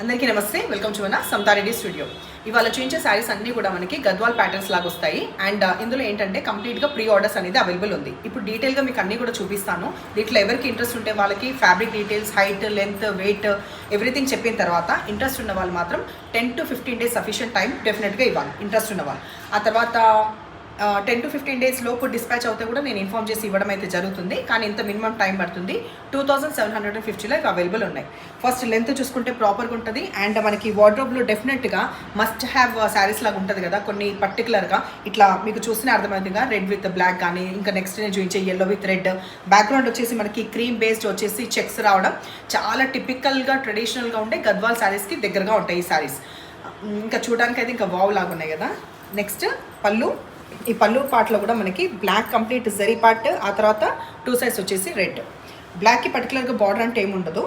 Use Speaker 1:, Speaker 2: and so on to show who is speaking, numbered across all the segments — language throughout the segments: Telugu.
Speaker 1: అందరికీ నమస్తే, వెల్కమ్ టు మన సమతారెడ్డి స్టూడియో. ఇవాళ చూపించే శారీస్ అన్నీ కూడా మనకి గద్వాల్ ప్యాటర్న్స్ లాగా వస్తాయి. అండ్ ఇందులో ఏంటంటే కంప్లీట్గా ప్రీ ఆర్డర్స్ అనేది అవైలబుల్ ఉంది. ఇప్పుడు డీటెయిల్గా మీకు అన్నీ కూడా చూపిస్తాను. దీంట్లో ఎవరికి ఇంట్రెస్ట్ ఉంటే వాళ్ళకి fabric details, height, length, weight everything చెప్పిన తర్వాత ఇంట్రెస్ట్ ఉన్న వాళ్ళు మాత్రం 10 to 15 days సఫిషియంట్ టైం డెఫినెట్గా ఇవ్వాలి ఇంట్రెస్ట్ ఉన్న వాళ్ళు. ఆ తర్వాత 10 to 15 days లోపు డిస్పాచ్ అవుతే కూడా నేను ఇన్ఫార్మ్ చేసి ఇవ్వడం అయితే జరుగుతుంది. కానీ ఇంత మినిమం టైం పడుతుంది. 2750లో ఇవి అవైలబుల్ ఉన్నాయి. ఫస్ట్ లెంత్ చూసుకుంటే ప్రాపర్గా ఉంటుంది. అండ్ మనకి వార్డ్రోబ్లో డెఫినెట్గా మస్ట్ హ్యావ్ శారీస్ లాగా ఉంటుంది కదా, కొన్ని పర్టికులర్గా ఇట్లా మీకు చూస్తేనే అర్థమవుతుందిగా, రెడ్ విత్ బ్లాక్ కానీ, ఇంకా నెక్స్ట్ నేను చూపించే ఎల్లో విత్ రెడ్, బ్యాక్గ్రౌండ్ వచ్చేసి మనకి క్రీమ్ బేస్డ్ వచ్చేసి చెక్స్ రావడం చాలా టిపికల్గా ట్రెడిషనల్గా ఉండే గద్వాల్ శారీస్కి దగ్గరగా ఉంటాయి ఈ శారీస్. ఇంకా చూడడానికి అయితే ఇంకా వావ్ లాగా ఉన్నాయి కదా. నెక్స్ట్ పళ్ళు. ఈ పళ్ళు పార్ట్లో కూడా మనకి బ్లాక్ కంప్లీట్ జరీ పార్ట్, ఆ తర్వాత 2 sides వచ్చేసి రెడ్. బ్లాక్కి పర్టికులర్గా బార్డర్ అంటే ఏముండదు,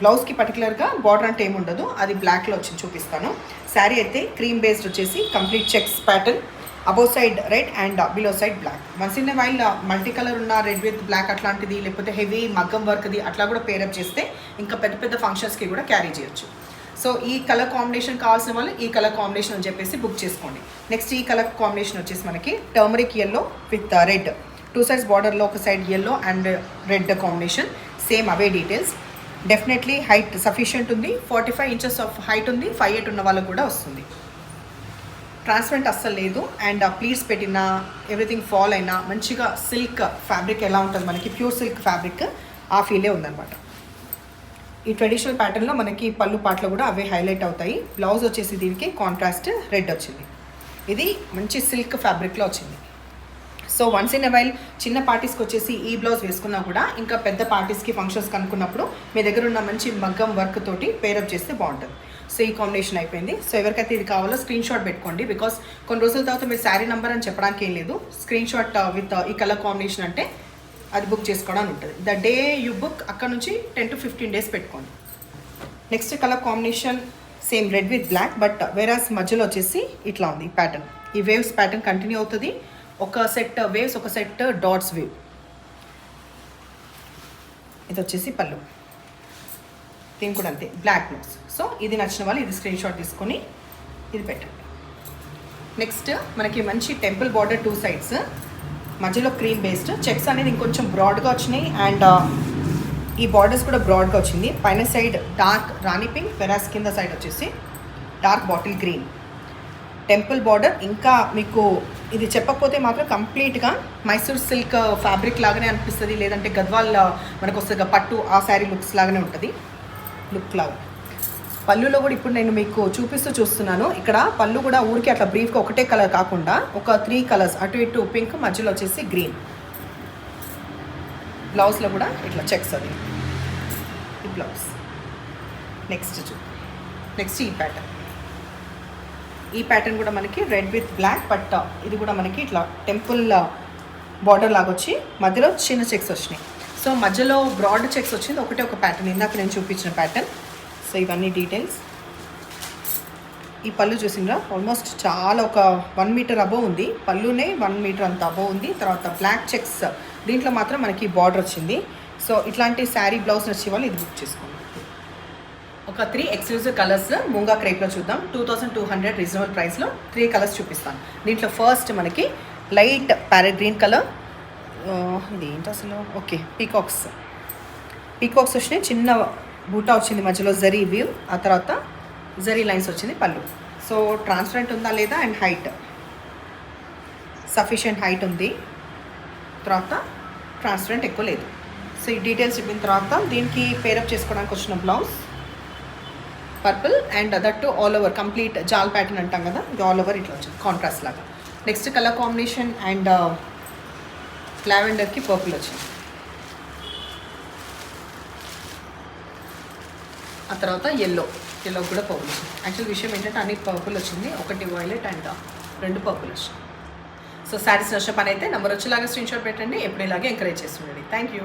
Speaker 1: బ్లౌజ్కి పర్టికులర్గా బార్డర్ అంటే ఏముండదు, అది బ్లాక్లో వచ్చి చూపిస్తాను. శారీ అయితే క్రీమ్ బేస్డ్ వచ్చేసి complete checks pattern, above side red and below side black. Once in while multi colour ఉన్న రెడ్ విత్ బ్లాక్ అట్లాంటిది, లేకపోతే హెవీ మగ్గం వర్క్ది అట్లా కూడా పేరప్ చేస్తే ఇంకా పెద్ద పెద్ద ఫంక్షన్స్కి కూడా క్యారీ చేయొచ్చు. సో ఈ కలర్ కాంబినేషన్ కావాల్సిన వాళ్ళు ఈ కలర్ కాంబినేషన్ అని చెప్పేసి బుక్ చేసుకోండి. నెక్స్ట్ ఈ కలర్ కాంబినేషన్ వచ్చేసి మనకి turmeric yellow with red, 2 sides బార్డర్లో ఒక side yellow and red combination, same away details. Definitely height sufficient ఉంది, 45 inches ఆఫ్ హైట్ ఉంది, 5'8" ఉన్న వాళ్ళకు కూడా వస్తుంది. ట్రాన్స్పరెంట్ అస్సలు లేదు. అండ్ ప్లీట్స్ పెట్టినా ఎవ్రీథింగ్ ఫాల్ అయినా మంచిగా సిల్క్ ఫ్యాబ్రిక్ ఎలా ఉంటుంది మనకి, ప్యూర్ సిల్క్ ఫ్యాబ్రిక్ ఆ ఫీలే ఉందన్నమాట. ఈ ట్రెడిషనల్ ప్యాటర్న్లో మనకి పళ్ళు పాటలు కూడా అవే హైలైట్ అవుతాయి. బ్లౌజ్ వచ్చేసి దీనికి కాంట్రాస్ట్ రెడ్ వచ్చింది. ఇది మంచి సిల్క్ ఫ్యాబ్రిక్లో వచ్చింది. So once in a while చిన్న పార్టీస్కి వచ్చేసి ఈ బ్లౌజ్ వేసుకున్నా కూడా ఇంకా పెద్ద పార్టీస్కి ఫంక్షన్స్కి అనుకున్నప్పుడు మీ దగ్గర ఉన్న మంచి మగ్గం వర్క్ తోటి పేరప్ చేస్తే బాగుంటుంది. సో ఈ కాంబినేషన్ అయిపోయింది. సో ఎవరికైతే ఇది కావాలో స్క్రీన్ షాట్ పెట్టుకోండి. బికాస్ కొన్ని రోజుల తర్వాత మీరు శారీ నెంబర్ అని చెప్పడానికి ఏం లేదు, స్క్రీన్ షాట్ విత్ ఈ కలర్ కాంబినేషన్ అంటే అది బుక్ చేసుకోవడానికి ఉంటుంది. ద డే యూ బుక్ అక్కడ నుంచి 10 to 15 days పెట్టుకోండి. Next colour combination same red with black, but వేరాస్ మధ్యలో వచ్చేసి ఇట్లా ఉంది ప్యాటర్న్. ఈ వేవ్స్ ప్యాటర్న్ కంటిన్యూ అవుతుంది. ఒక సెట్ వేవ్స్, ఒక సెట్ డాట్స్ వేవ్. ఇది వచ్చేసి పళ్ళు, దీని కూడా అంతే బ్లాక్ బ్లౌజ్. సో ఇది నచ్చిన వాళ్ళు ఇది స్క్రీన్ షాట్ తీసుకొని ఇది పెట్టండి. నెక్స్ట్ మనకి మంచి టెంపుల్ బార్డర్ 2 sides, మధ్యలో క్రీమ్ బేస్డ్ చెక్స్ అనేది ఇంకొంచెం బ్రాడ్గా వచ్చినాయి. అండ్ ఈ బార్డర్స్ కూడా బ్రాడ్గా వచ్చింది. పైన సైడ్ డార్క్ రాణి పింక్, వెరాస్ కింద సైడ్ వచ్చేసి dark bottle green. Temple border ఇంకా మీకు ఇది చెప్పకపోతే మాత్రం కంప్లీట్గా మైసూర్ సిల్క్ ఫ్యాబ్రిక్ లాగానే అనిపిస్తుంది, లేదంటే గద్వాల్ మనకు వస్తుంది పట్టు ఆ శారీ లుక్స్ లాగానే ఉంటుంది లుక్ లాగా. పళ్ళులో కూడా ఇప్పుడు నేను మీకు చూస్తున్నాను. ఇక్కడ పళ్ళు కూడా ఊరికి అట్లా బ్రీఫ్గా ఒకటే కలర్ కాకుండా ఒక 3 colors అటు ఇటు పింక్, మధ్యలో వచ్చేసి గ్రీన్. బ్లౌజ్లో కూడా ఇట్లా చెక్స్ అది ఈ బ్లౌజ్. నెక్స్ట్ ఈ ప్యాటర్న్ కూడా మనకి రెడ్ విత్ బ్లాక్, బట్ ఇది కూడా మనకి ఇట్లా టెంపుల్ బార్డర్ లాగా వచ్చి మధ్యలో చిన్న చెక్స్ వచ్చినాయి. సో మధ్యలో బ్రాడ్ చెక్స్ వచ్చింది ఒకటే ఒక ప్యాటర్న్, ఇందాక నేను చూపించిన ప్యాటర్న్. సో ఇవన్నీ డీటెయిల్స్. ఈ పళ్ళు చూసిండ్రా ఆల్మోస్ట్ చాలా ఒక 1 meter అబోవ్ ఉంది. పళ్ళునే 1 meter అంత అబోవ్ ఉంది. తర్వాత బ్లాక్ చెక్స్, దీంట్లో మాత్రం మనకి బార్డర్ వచ్చింది. సో ఇట్లాంటి శారీ బ్లౌజ్ నచ్చే వాళ్ళు ఇది బుక్ చేసుకోండి. ఒక 3 ఎక్స్క్లూజివ్ కలర్స్ ముంగా క్రేప్లో చూద్దాం. 2200 రీజనబుల్ ప్రైస్లో 3 కలర్స్ చూపిస్తాను. దీంట్లో ఫస్ట్ మనకి లైట్ ప్యారెట్ గ్రీన్ కలర్. ఇది ఏంటి అసలు, ఓకే పీకాక్స్ వచ్చినాయి. చిన్న బూటా వచ్చింది, మధ్యలో జరీ వీవ్, ఆ తర్వాత జరీ లైన్స్ వచ్చింది పళ్ళు. సో ట్రాన్స్పరెంట్ ఉందా లేదా, అండ్ హైట్ సఫిషియంట్ హైట్ ఉంది, తర్వాత ట్రాన్స్పరెంట్ ఎక్కువ లేదు. సో ఈ డీటెయిల్స్ చెప్పిన తర్వాత దీనికి పేరప్ చేసుకోవడానికి వచ్చిన blouse purple, and that all over complete జాల్ ప్యాటర్న్ అంటాం కదా, ఇది ఆల్ ఓవర్ ఇట్లా వచ్చింది కాంట్రాస్ట్ లాగా. నెక్స్ట్ కలర్ కాంబినేషన్ అండ్ లావెండర్కి పర్పుల్ వచ్చింది. ఆ తర్వాత ఎల్లో కూడా పర్పుల్ వచ్చింది. యాక్చువల్ విషయం ఏంటంటే అన్ని పర్పుల్ వచ్చింది, ఒకటి వైలెట్ అండ్ 2 పర్పుల్ వచ్చింది. సో శారీస్ నచ్చ పని అయితే నెంబర్ వచ్చేలాగా స్క్రీన్ షాట్ పెట్టండి. ఎప్పుడు ఇలాగే ఎంకరేజ్ చేస్తుండండి. Thank you.